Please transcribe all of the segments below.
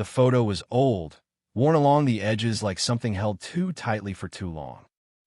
The photo was old, worn along the edges like something held too tightly for too long.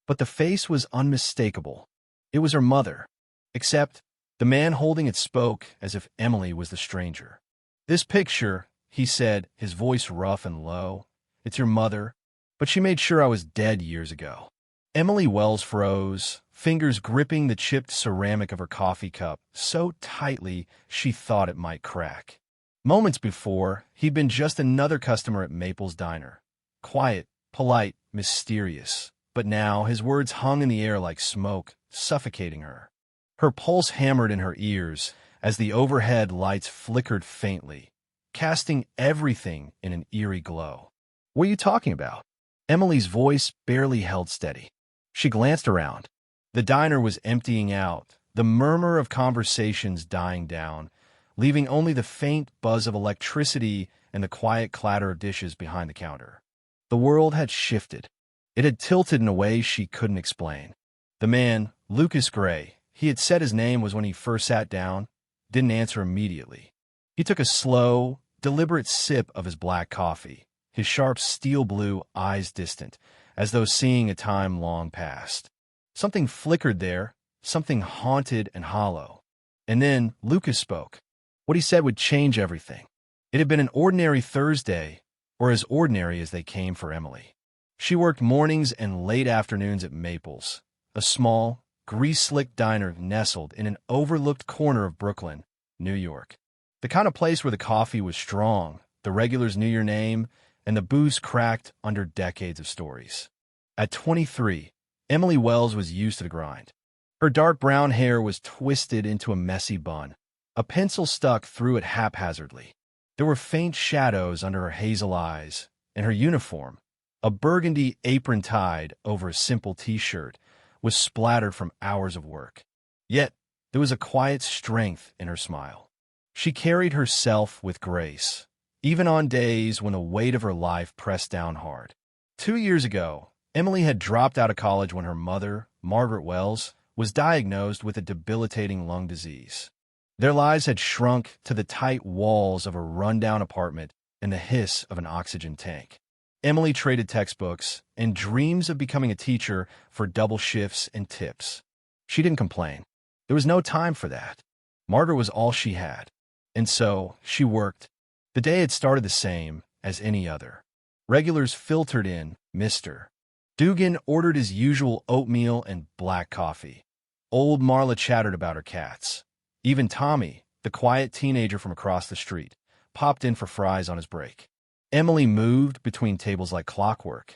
But the face was unmistakable. It was her mother. Except, the man holding it spoke as if Emily was the stranger. "This picture," he said, his voice rough and low, "it's your mother, but she made sure I was dead years ago." Emily Wells froze, fingers gripping the chipped ceramic of her coffee cup so tightly she thought it might crack. Moments before, he'd been just another customer at Maple's diner. Quiet, polite, mysterious. But now his words hung in the air like smoke, suffocating her. Her pulse hammered in her ears as the overhead lights flickered faintly, casting everything in an eerie glow. "What are you talking about?" Emily's voice barely held steady. She glanced around. The diner was emptying out, the murmur of conversations dying down, leaving only the faint buzz of electricity and the quiet clatter of dishes behind the counter. The world had shifted. It had tilted in a way she couldn't explain. The man, Lucas Gray, he had said his name was when he first sat down, didn't answer immediately. He took a slow, deliberate sip of his black coffee, his sharp steel blue eyes distant, as though seeing a time long past. Something flickered there, something haunted and hollow. And then Lucas spoke. What he said would change everything. It had been an ordinary Thursday, or as ordinary as they came for Emily. She worked mornings and late afternoons at Maple's, a small, grease-slick diner nestled in an overlooked corner of Brooklyn, New York. The kind of place where the coffee was strong, the regulars knew your name, and the booze cracked under decades of stories. At 23, Emily Wells was used to the grind. Her dark brown hair was twisted into a messy bun. A pencil stuck through it haphazardly. There were faint shadows under her hazel eyes, and her uniform, a burgundy apron tied over a simple t-shirt, was splattered from hours of work. Yet, there was a quiet strength in her smile. She carried herself with grace, even on days when the weight of her life pressed down hard. 2 years ago, Emily had dropped out of college when her mother, Margaret Wells, was diagnosed with a debilitating lung disease. Their lives had shrunk to the tight walls of a rundown apartment and the hiss of an oxygen tank. Emily traded textbooks and dreams of becoming a teacher for double shifts and tips. She didn't complain. There was no time for that. Margaret was all she had. And so, she worked. The day had started the same as any other. Regulars filtered in, Mr. Dugan ordered his usual oatmeal and black coffee. Old Marla chattered about her cats. Even Tommy, the quiet teenager from across the street, popped in for fries on his break. Emily moved between tables like clockwork.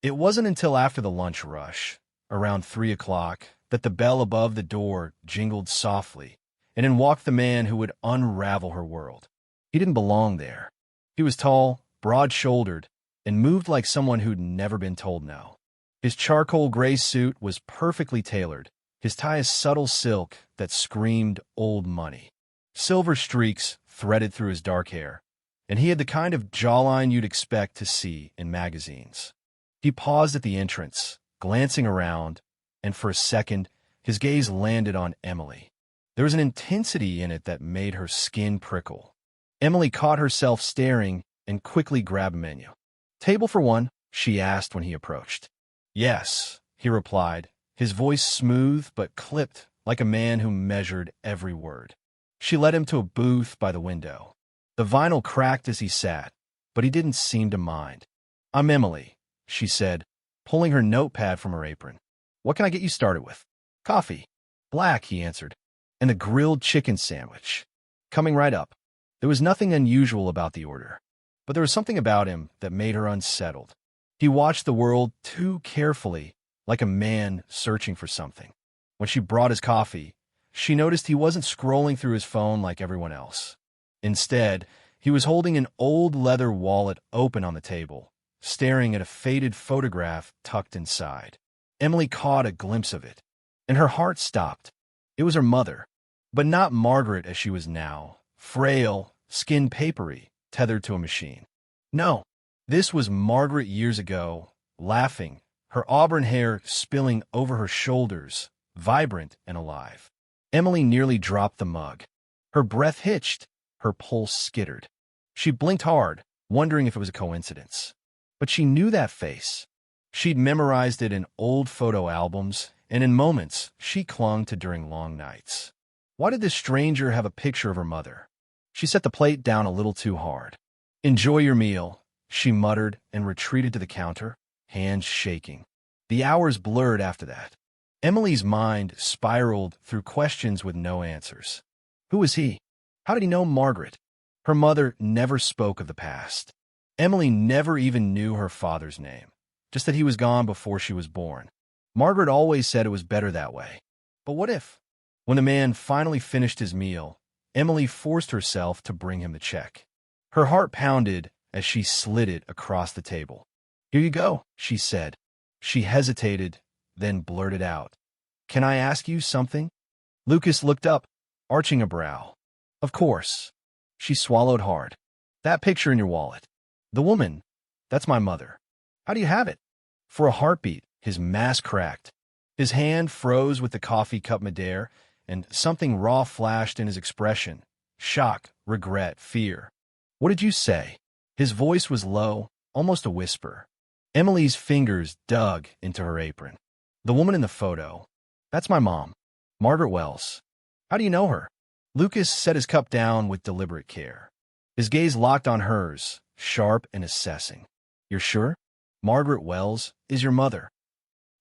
It wasn't until after the lunch rush, around 3 o'clock, that the bell above the door jingled softly, and in walked the man who would unravel her world. He didn't belong there. He was tall, broad-shouldered, and moved like someone who'd never been told no. His charcoal gray suit was perfectly tailored, his tie a subtle silk that screamed old money. Silver streaks threaded through his dark hair, and he had the kind of jawline you'd expect to see in magazines. He paused at the entrance, glancing around, and for a second, his gaze landed on Emily. There was an intensity in it that made her skin prickle. Emily caught herself staring and quickly grabbed a menu. "Table for one?" she asked when he approached. "Yes," he replied, his voice smooth but clipped like a man who measured every word. She led him to a booth by the window. The vinyl cracked as he sat, but he didn't seem to mind. "I'm Emily," she said, pulling her notepad from her apron. "What can I get you started with?" "Coffee." "Black," he answered, "and the grilled chicken sandwich." "Coming right up." There was nothing unusual about the order, but there was something about him that made her unsettled. He watched the world too carefully, like a man searching for something. When she brought his coffee, she noticed he wasn't scrolling through his phone like everyone else. Instead, he was holding an old leather wallet open on the table, staring at a faded photograph tucked inside. Emily caught a glimpse of it, and her heart stopped. It was her mother, but not Margaret as she was now, frail, skin papery, tethered to a machine. No, this was Margaret years ago, laughing, her auburn hair spilling over her shoulders, vibrant and alive. Emily nearly dropped the mug. Her breath hitched, her pulse skittered. She blinked hard, wondering if it was a coincidence. But she knew that face. She'd memorized it in old photo albums, and in moments she clung to during long nights. Why did this stranger have a picture of her mother? She set the plate down a little too hard. "Enjoy your meal," she muttered and retreated to the counter, hands shaking. The hours blurred after that. Emily's mind spiraled through questions with no answers. Who was he? How did he know Margaret? Her mother never spoke of the past. Emily never even knew her father's name, just that he was gone before she was born. Margaret always said it was better that way. But what if? When the man finally finished his meal, Emily forced herself to bring him the check. Her heart pounded as she slid it across the table. "Here you go," she said. She hesitated, then blurted out, "Can I ask you something?" Lucas looked up, arching a brow. "Of course." She swallowed hard. "That picture in your wallet. The woman, that's my mother. How do you have it?" For a heartbeat, his mask cracked. His hand froze with the coffee cup midair, and something raw flashed in his expression. Shock, regret, fear. "What did you say?" His voice was low, almost a whisper. Emily's fingers dug into her apron. "The woman in the photo. That's my mom, Margaret Wells. How do you know her?" Lucas set his cup down with deliberate care. His gaze locked on hers, sharp and assessing. "You're sure? Margaret Wells is your mother?"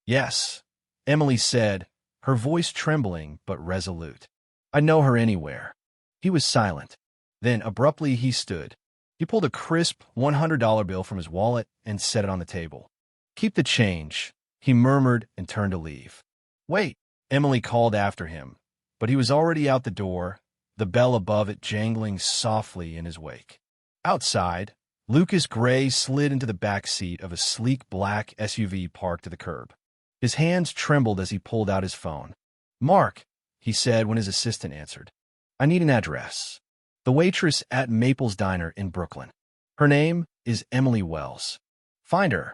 "Yes," Emily said, her voice trembling but resolute. "I'd know her anywhere." He was silent. Then, abruptly, he stood. He pulled a crisp $100 bill from his wallet and set it on the table. "Keep the change," he murmured and turned to leave. "Wait," Emily called after him, but he was already out the door, the bell above it jangling softly in his wake. Outside, Lucas Gray slid into the back seat of a sleek black SUV parked to the curb. His hands trembled as he pulled out his phone. "Mark," he said when his assistant answered. "I need an address. The waitress at Maple's Diner in Brooklyn. Her name is Emily Wells. Find her.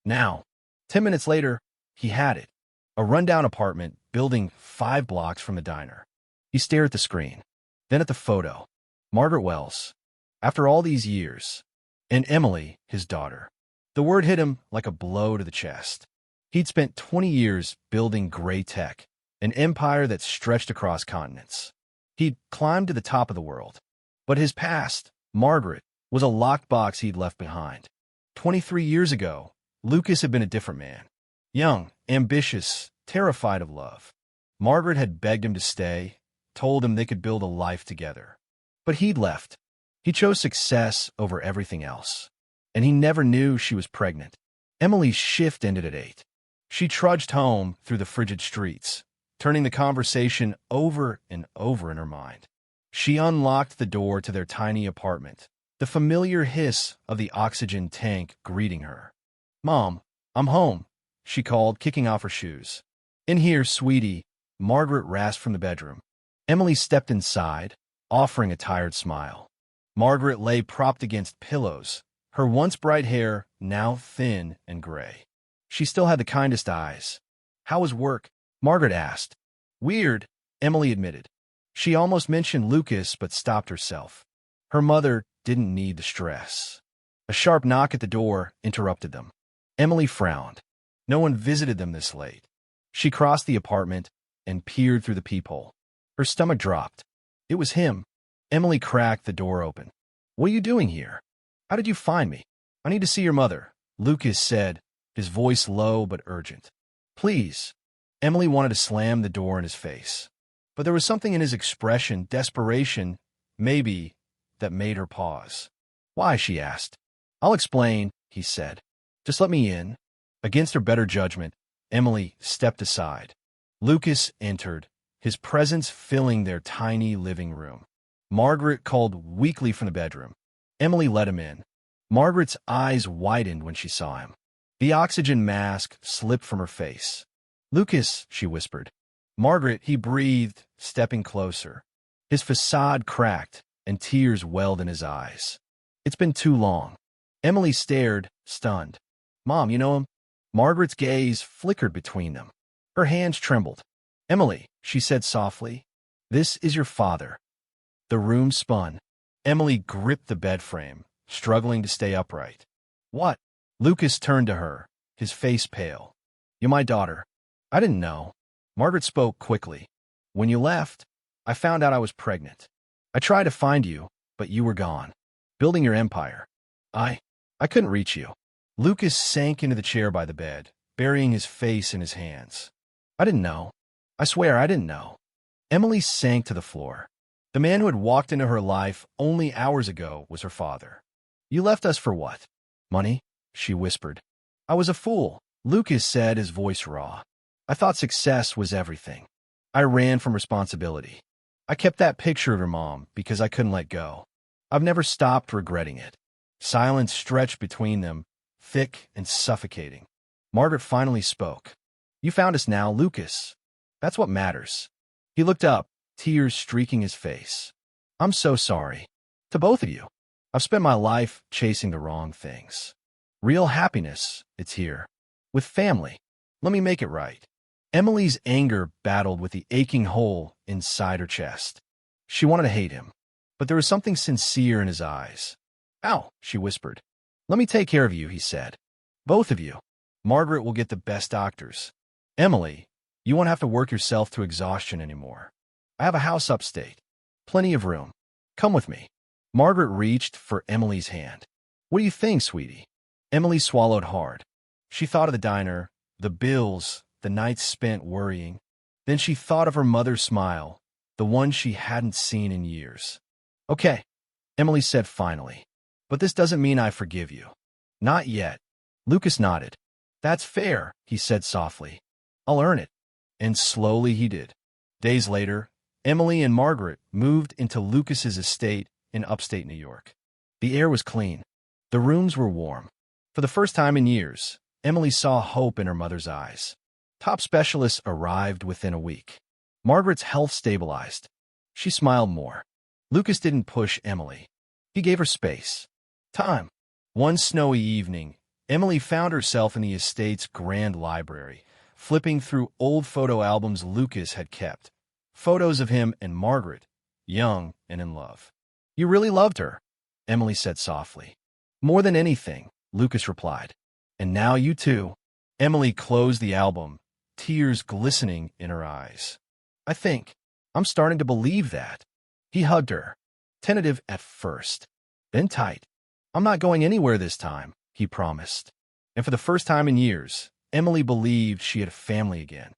Now." 10 minutes later, he had it. A rundown apartment building 5 blocks from the diner. He stared at the screen, then at the photo. Margaret Wells. After all these years. And Emily, his daughter. The word hit him like a blow to the chest. He'd spent 20 years building gray tech, an empire that stretched across continents. He'd climbed to the top of the world. But his past, Margaret, was a locked box he'd left behind. 23 years ago, Lucas had been a different man. Young, ambitious, terrified of love. Margaret had begged him to stay, told him they could build a life together. But he'd left. He chose success over everything else. And he never knew she was pregnant. Emily's shift ended at 8. She trudged home through the frigid streets, turning the conversation over and over in her mind. She unlocked the door to their tiny apartment, the familiar hiss of the oxygen tank greeting her. "Mom, I'm home," she called, kicking off her shoes. "In here, sweetie," Margaret rasped from the bedroom. Emily stepped inside, offering a tired smile. Margaret lay propped against pillows, her once bright hair now thin and gray. She still had the kindest eyes. "How was work?" Margaret asked. "Weird," Emily admitted. She almost mentioned Lucas but stopped herself. Her mother didn't need the stress. A sharp knock at the door interrupted them. Emily frowned. No one visited them this late. She crossed the apartment and peered through the peephole. Her stomach dropped. It was him. Emily cracked the door open. "What are you doing here? How did you find me?" "I need to see your mother," Lucas said, his voice low but urgent. "Please." Emily wanted to slam the door in his face. But there was something in his expression, desperation, maybe, that made her pause. "Why?" she asked. "I'll explain," he said. "Just let me in." Against her better judgment, Emily stepped aside. Lucas entered, his presence filling their tiny living room. Margaret called weakly from the bedroom. Emily let him in. Margaret's eyes widened when she saw him. The oxygen mask slipped from her face. "Lucas," she whispered. "Margaret," he breathed, stepping closer. His facade cracked, and tears welled in his eyes. "It's been too long." Emily stared, stunned. "Mom, you know him?" Margaret's gaze flickered between them. Her hands trembled. "Emily," she said softly, "this is your father." The room spun. Emily gripped the bed frame, struggling to stay upright. What? Lucas turned to her, his face pale. You're my daughter. I didn't know. Margaret spoke quickly. When you left, I found out I was pregnant. I tried to find you, but you were gone, building your empire. I couldn't reach you. Lucas sank into the chair by the bed, burying his face in his hands. I didn't know. I swear I didn't know. Emily sank to the floor. The man who had walked into her life only hours ago was her father. You left us for what? Money? She whispered. I was a fool, Lucas said, his voice raw. I thought success was everything. I ran from responsibility. I kept that picture of your mom because I couldn't let go. I've never stopped regretting it. Silence stretched between them, thick and suffocating. Margaret finally spoke. You found us now, Lucas. That's what matters. He looked up, tears streaking his face. I'm so sorry. To both of you. I've spent my life chasing the wrong things. Real happiness, it's here. With family. Let me make it right. Emily's anger battled with the aching hole inside her chest. She wanted to hate him, but there was something sincere in his eyes. Ow, she whispered. Let me take care of you, he said. Both of you. Margaret will get the best doctors. Emily, you won't have to work yourself to exhaustion anymore. I have a house upstate. Plenty of room. Come with me. Margaret reached for Emily's hand. What do you think, sweetie? Emily swallowed hard. She thought of the diner, the bills, the nights spent worrying. Then she thought of her mother's smile, the one she hadn't seen in years. Okay, Emily said finally. But this doesn't mean I forgive you. Not yet. Lucas nodded. That's fair, he said softly. I'll earn it. And slowly he did. Days later, Emily and Margaret moved into Lucas's estate in upstate New York. The air was clean. The rooms were warm. For the first time in years, Emily saw hope in her mother's eyes. Top specialists arrived within a week. Margaret's health stabilized. She smiled more. Lucas didn't push Emily. He gave her space. Time. One snowy evening, Emily found herself in the estate's grand library, flipping through old photo albums Lucas had kept. Photos of him and Margaret, young and in love. You really loved her, Emily said softly. More than anything, Lucas replied. And now you too. Emily closed the album, tears glistening in her eyes. I'm starting to believe that. He hugged her, tentative at first, then tight. I'm not going anywhere this time, he promised. And for the first time in years, Emily believed she had a family again.